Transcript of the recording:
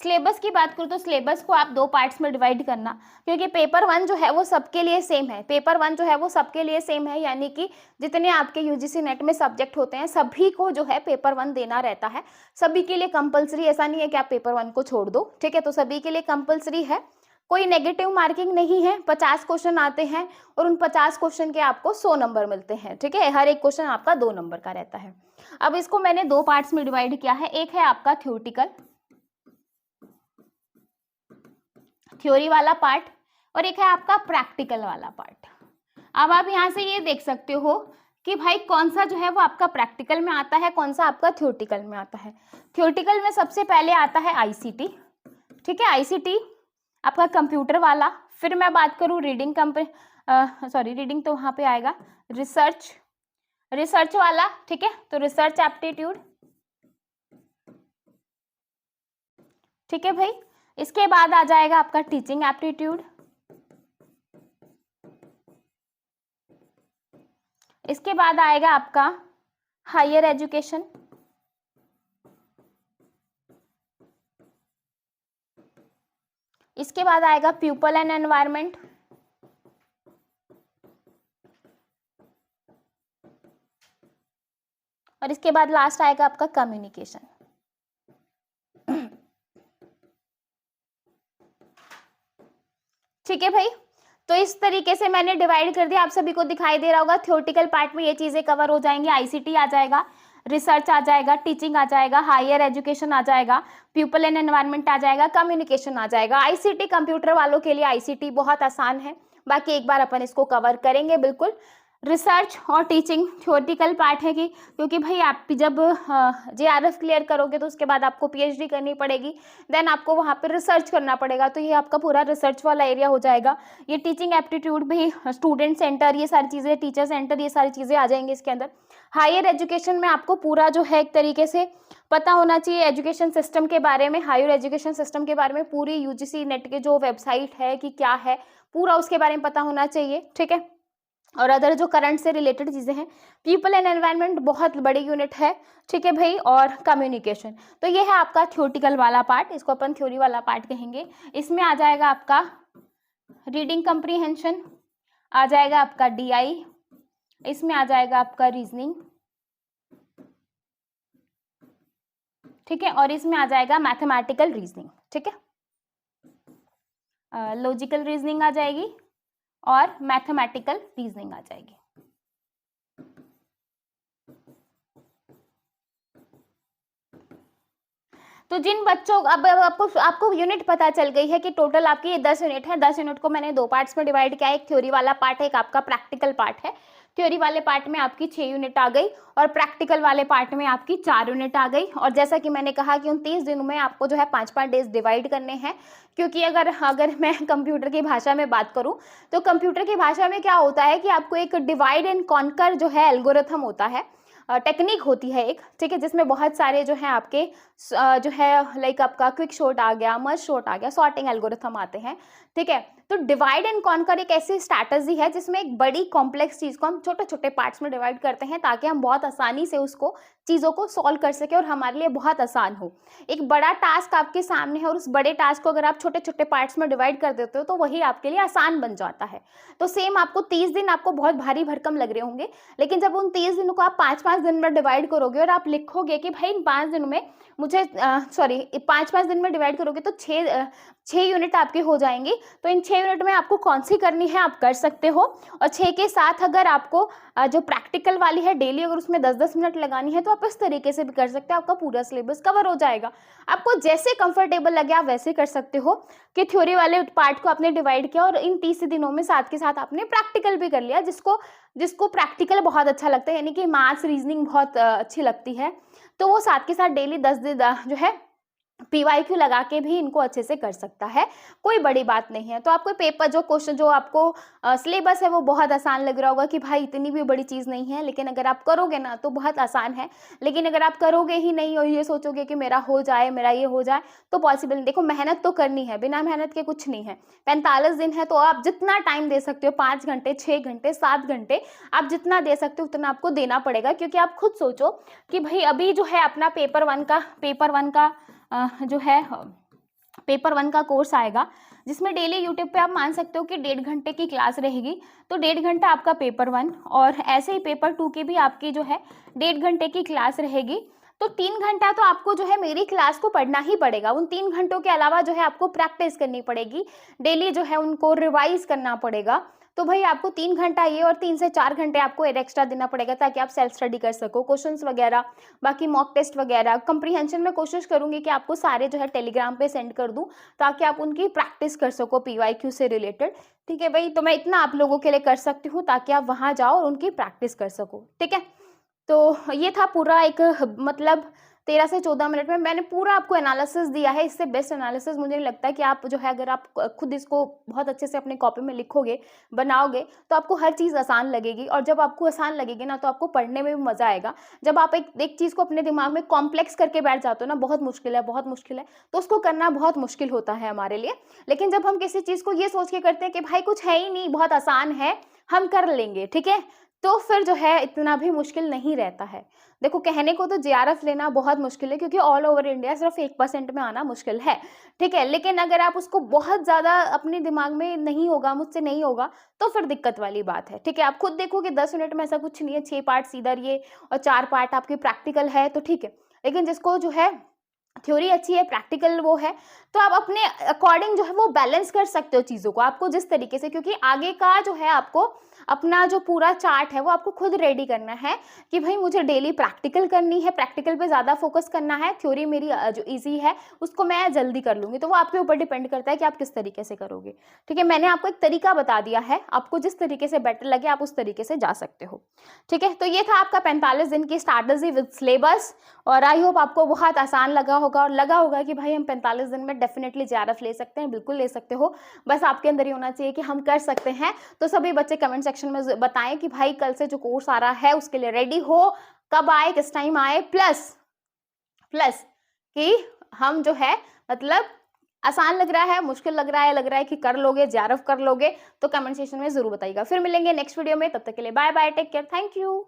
Syllabus की बात करूँ तो सिलेबस को आप 2 पार्ट्स में डिवाइड करना, क्योंकि पेपर 1 जो है वो सबके लिए सेम है। पेपर 1 जो है वो सबके लिए सेम है, यानी कि जितने आपके यूजीसी नेट में सब्जेक्ट होते हैं सभी को जो है पेपर 1 देना रहता है। सभी के लिए कंपलसरी, ऐसा नहीं है कि आप पेपर 1 को छोड़ दो, ठीक है। तो सभी के लिए कंपलसरी है, कोई नेगेटिव मार्किंग नहीं है। 50 क्वेश्चन आते हैं और उन 50 क्वेश्चन के आपको 100 नंबर मिलते हैं, ठीक है। हर एक क्वेश्चन आपका 2 नंबर का रहता है। अब इसको मैंने 2 पार्ट्स में डिवाइड किया है। एक है आपका थ्योरी वाला पार्ट और एक है आपका प्रैक्टिकल वाला पार्ट। अब आप यहाँ से ये देख सकते हो कि भाई कौन सा जो है वो आपका प्रैक्टिकल में आता है, कौन सा आपका थ्योरेटिकल में आता है। थ्योरेटिकल में सबसे पहले आता है आईसीटी, ठीक है। आईसीटी आपका कंप्यूटर वाला। फिर मैं बात करूँ रीडिंग रीडिंग तो वहाँ पे आएगा रिसर्च वाला, ठीक है। तो रिसर्च एप्टीट्यूड, ठीक है भाई। इसके बाद आ जाएगा आपका टीचिंग एप्टीट्यूड, इसके बाद आएगा आपका हायर एजुकेशन, इसके बाद आएगा पीपल एंड एनवायरनमेंट, और इसके बाद लास्ट आएगा आपका कम्युनिकेशन। ठीक है भाई, तो इस तरीके से मैंने डिवाइड कर दिया। आप सभी को दिखाई दे रहा होगा। थ्योरेटिकल पार्ट में ये चीजें कवर हो जाएंगी। आईसीटी आ जाएगा, रिसर्च आ जाएगा, टीचिंग आ जाएगा, हायर एजुकेशन आ जाएगा, पीपल एंड एनवायरनमेंट आ जाएगा, कम्युनिकेशन आ जाएगा। आईसीटी कंप्यूटर वालों के लिए आईसीटी बहुत आसान है, बाकी एक बार अपन इसको कवर करेंगे बिल्कुल। रिसर्च और टीचिंग थ्योरेटिकल पार्ट है, क्योंकि भाई आप जब जेआरएफ क्लियर करोगे तो उसके बाद आपको पीएचडी करनी पड़ेगी, देन आपको वहाँ पे रिसर्च करना पड़ेगा, तो ये आपका पूरा रिसर्च वाला एरिया हो जाएगा। ये टीचिंग एप्टीट्यूड भी, स्टूडेंट सेंटर, ये सारी चीज़ें, टीचर सेंटर, ये सारी चीज़ें आ जाएंगी इसके अंदर। हायर एजुकेशन में आपको पूरा जो है एक तरीके से पता होना चाहिए एजुकेशन सिस्टम के बारे में, हायर एजुकेशन सिस्टम के बारे में, पूरी यूजीसी नेट के जो वेबसाइट है कि क्या है पूरा उसके बारे में पता होना चाहिए, ठीक है। और अदर जो करंट से रिलेटेड चीज़ें हैं, पीपल एंड एनवायरनमेंट बहुत बड़ी यूनिट है, ठीक है भाई। और कम्युनिकेशन, तो ये है आपका थ्योरेटिकल वाला पार्ट, इसको अपन थ्योरी वाला पार्ट कहेंगे। इसमें आ जाएगा आपका रीडिंग कम्प्रीहेंशन, आ जाएगा आपका डीआई, इसमें आ जाएगा आपका रीजनिंग, ठीक है। और इसमें आ जाएगा मैथमेटिकल रीजनिंग, ठीक है। लॉजिकल रीजनिंग आ जाएगी और मैथमेटिकल रीजनिंग आ जाएगी। तो जिन बच्चों, अब आपको यूनिट पता चल गई है कि टोटल आपकी ये 10 यूनिट है। 10 यूनिट को मैंने 2 पार्ट्स में डिवाइड किया, एक थ्योरी वाला पार्ट है, एक आपका प्रैक्टिकल पार्ट है। थ्योरी वाले पार्ट में आपकी 6 यूनिट आ गई और प्रैक्टिकल वाले पार्ट में आपकी 4 यूनिट आ गई। और जैसा कि मैंने कहा कि उन 30 दिनों में आपको जो है 5-5 डेज डिवाइड करने हैं, क्योंकि अगर मैं कंप्यूटर की भाषा में बात करूं तो कंप्यूटर की भाषा में क्या होता है कि आपको एक डिवाइड एंड कॉन्कर जो है एल्गोरिथम होता है, टेक्निक होती है एक, ठीक है, जिसमें बहुत सारे जो है आपके जो है लाइक आपका क्विक शॉर्ट आ गया, मर्ज शॉर्ट आ गया, सॉर्टिंग एल्गोरिथम आते हैं, ठीक है। तो डिवाइड एंड कॉन्कर एक ऐसी स्ट्रैटेजी है जिसमें एक बड़ी कॉम्प्लेक्स चीज को हम छोटे छोटे पार्ट्स में डिवाइड करते हैं ताकि हम बहुत आसानी से उसको चीज़ों को सॉल्व कर सके और हमारे लिए बहुत आसान हो। एक बड़ा टास्क आपके सामने है और उस बड़े टास्क को अगर आप छोटे छोटे पार्ट्स में डिवाइड कर देते हो तो वही आपके लिए आसान बन जाता है। तो सेम आपको 30 दिन आपको बहुत भारी भरकम लग रहे होंगे, लेकिन जब उन 30 दिनों को आप 5-5 दिन में डिवाइड करोगे और आप लिखोगे कि भाई इन 5 दिनों में मुझे 5-5 दिन में डिवाइड करोगे तो 6 यूनिट आपकी हो जाएंगी। तो इन 6 यूनिट में आपको कौन सी करनी है आप कर सकते हो। और 6 के साथ अगर आपको जो प्रैक्टिकल वाली है डेली अगर उसमें 10-10 मिनट लगानी है तो आप इस तरीके से भी कर सकते हो, आपका पूरा सिलेबस कवर हो जाएगा। आपको जैसे कंफर्टेबल लगे आप वैसे कर सकते हो कि थ्योरी वाले पार्ट को आपने डिवाइड किया और इन 30 दिनों में साथ के साथ आपने प्रैक्टिकल भी कर लिया। जिसको प्रैक्टिकल बहुत अच्छा लगता है, यानी कि मैथ्स रीजनिंग बहुत अच्छी लगती है, तो वो साथ के साथ डेली 10 दिन जो है PYQ लगा के भी इनको अच्छे से कर सकता है, कोई बड़ी बात नहीं है। तो आपको पेपर जो क्वेश्चन जो आपको सिलेबस है वो बहुत आसान लग रहा होगा कि भाई इतनी भी बड़ी चीज़ नहीं है, लेकिन अगर आप करोगे ना तो बहुत आसान है। लेकिन अगर आप करोगे ही नहीं और ये सोचोगे कि मेरा हो जाए, मेरा ये हो जाए, तो पॉसिबल नहीं। देखो मेहनत तो करनी है, बिना मेहनत के कुछ नहीं है। 45 दिन है तो आप जितना टाइम दे सकते हो, 5 घंटे, 6 घंटे, 7 घंटे, आप जितना दे सकते हो उतना आपको देना पड़ेगा। क्योंकि आप खुद सोचो कि भाई अभी जो है अपना पेपर वन का जो है पेपर 1 का कोर्स आएगा, जिसमें डेली यूट्यूब पे आप मान सकते हो कि 1.5 घंटे की क्लास रहेगी। तो 1.5 घंटा आपका पेपर 1 और ऐसे ही पेपर 2 की भी आपकी जो है 1.5 घंटे की क्लास रहेगी। तो 3 घंटा तो आपको जो है मेरी क्लास को पढ़ना ही पड़ेगा। उन 3 घंटों के अलावा जो है आपको प्रैक्टिस करनी पड़ेगी, डेली जो है उनको रिवाइज करना पड़ेगा। तो भाई आपको 3 घंटा ये और 3 से 4 घंटे आपको एक्स्ट्रा देना पड़ेगा, ताकि आप सेल्फ स्टडी कर सको, क्वेश्चंस वगैरह, बाकी मॉक टेस्ट वगैरह। कंप्रीहेंशन में कोशिश करूंगी कि आपको सारे जो है टेलीग्राम पे सेंड कर दूं, ताकि आप उनकी प्रैक्टिस कर सको पीवाईक्यू से रिलेटेड। ठीक है भाई, तो मैं इतना आप लोगों के लिए कर सकती हूँ, ताकि आप वहां जाओ और उनकी प्रैक्टिस कर सको। ठीक है, तो ये था पूरा एक मतलब 13 से 14 मिनट में मैंने पूरा आपको एनालिसिस दिया है। इससे बेस्ट एनालिसिस मुझे नहीं लगता कि आप जो है, अगर आप खुद इसको बहुत अच्छे से अपनी कॉपी में लिखोगे, बनाओगे, तो आपको हर चीज़ आसान लगेगी। और जब आपको आसान लगेगी ना, तो आपको पढ़ने में भी मज़ा आएगा। जब आप एक चीज़ को अपने दिमाग में कॉम्प्लेक्स करके बैठ जाते हो ना, बहुत मुश्किल है, बहुत मुश्किल है, तो उसको करना बहुत मुश्किल होता है हमारे लिए। लेकिन जब हम किसी चीज़ को ये सोच के करते हैं कि भाई कुछ है ही नहीं, बहुत आसान है, हम कर लेंगे, ठीक है, तो फिर जो है इतना भी मुश्किल नहीं रहता है। देखो, कहने को तो जेआरएफ लेना बहुत मुश्किल है, क्योंकि ऑल ओवर इंडिया सिर्फ 1% में आना मुश्किल है। ठीक है, लेकिन अगर आप उसको बहुत ज़्यादा अपने दिमाग में नहीं होगा, मुझसे नहीं होगा, तो फिर दिक्कत वाली बात है। ठीक है, आप खुद देखो कि 10 मिनट में ऐसा कुछ नहीं है, 6 पार्ट सीधा ये और 4 पार्ट आपके प्रैक्टिकल है, तो ठीक है। लेकिन जिसको जो है थ्योरी अच्छी है, प्रैक्टिकल वो है, तो आप अपने अकॉर्डिंग जो है वो बैलेंस कर सकते हो चीज़ों को, आपको जिस तरीके से, क्योंकि आगे का जो है आपको अपना जो पूरा चार्ट है वो आपको खुद रेडी करना है कि भाई मुझे डेली प्रैक्टिकल करनी है, प्रैक्टिकल पे ज़्यादा फोकस करना है, थ्योरी मेरी जो इजी है उसको मैं जल्दी कर लूँगी। तो वो आपके ऊपर डिपेंड करता है कि आप किस तरीके से करोगे। ठीक है, मैंने आपको एक तरीका बता दिया है, आपको जिस तरीके से बेटर लगे आप उस तरीके से जा सकते हो। ठीक है, तो ये था आपका 45 दिन की स्ट्रैटेजी विद सिलेबस, और आई होप आपको बहुत आसान लगा होगा, और लगा होगा कि भाई हम 45 दिन में डेफिनेटली जेआरएफ ले सकते हैं। बिल्कुल ले सकते हो, बस आपके अंदर ये होना चाहिए कि हम कर सकते हैं। तो सभी बच्चे कमेंट सेक्शन में बताएं कि भाई कल से जो कोर्स आ रहा है उसके लिए रेडी हो, कब आए, किस टाइम आए, प्लस कि हम जो है मतलब आसान लग रहा है, मुश्किल लग रहा है कि कर लोगे, जेआरएफ कर लोगे, तो कमेंट सेक्शन में जरूर बताइएगा। फिर मिलेंगे नेक्स्ट वीडियो में, तब तक के लिए bye bye, take care, thank you.